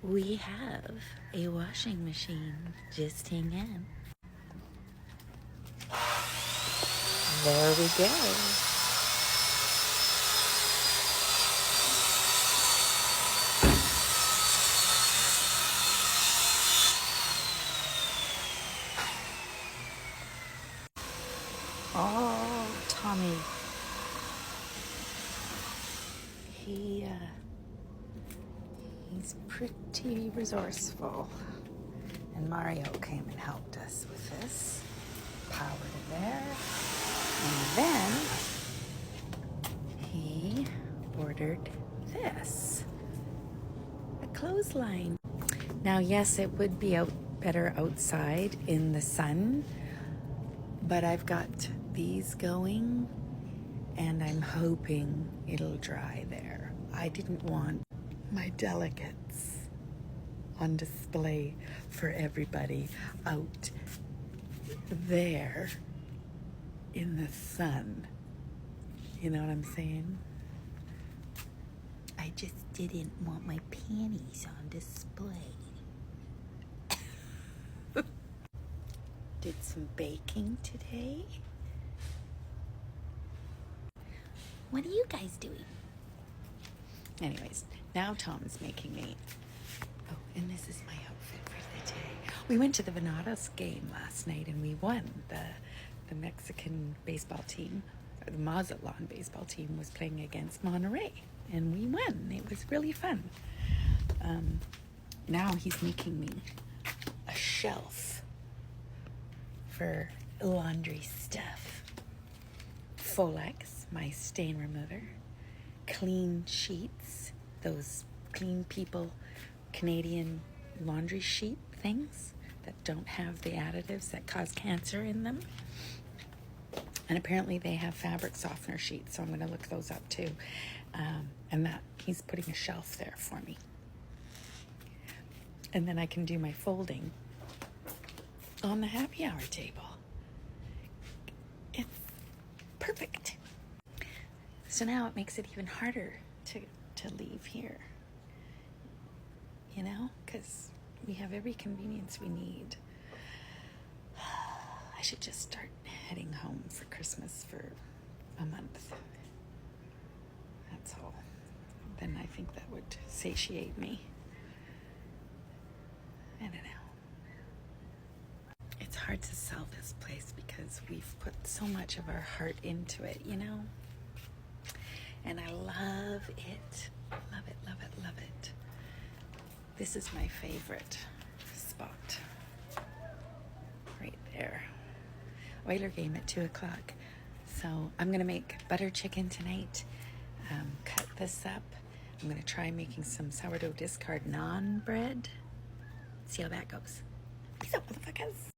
we have a washing machine. Just hang in. There we go. Oh, Tommy. He's pretty resourceful. And Mario came and helped us with this. Powered it there. And then he ordered this. A clothesline. Now, yes, it would be better outside in the sun, but I've got these going and I'm hoping it'll dry there. I didn't want my delicates on display for everybody out there in the sun. You know what I'm saying? I just didn't want my panties on display. Did some baking today. What are you guys doing? Anyways, now Tom's making me. Oh, and this is my outfit for the day. We went to the Venados game last night and we won. The Mexican baseball team, or the Mazatlan baseball team, was playing against Monterrey and we won. It was really fun. Now he's making me a shelf for laundry stuff. Folex, my stain remover. Clean sheets, those Clean People Canadian laundry sheet things that don't have the additives that cause cancer in them. And apparently they have fabric softener sheets, so I'm going to look those up too. And that he's putting a shelf there for me. And then I can do my folding on the happy hour table. It's perfect. So now it makes it even harder to leave here, you know, because we have every convenience we need. I should just start heading home for Christmas for a month. That's all. Then I think that would satiate me. I don't know. It's hard to sell this place because we've put so much of our heart into it, you know? And I love it. Love it, love it, love it. This is my favorite spot. Right there. Oiler game at 2 o'clock. So I'm going to make butter chicken tonight. Cut this up. I'm going to try making some sourdough discard naan bread. See how that goes. Peace out, motherfuckers.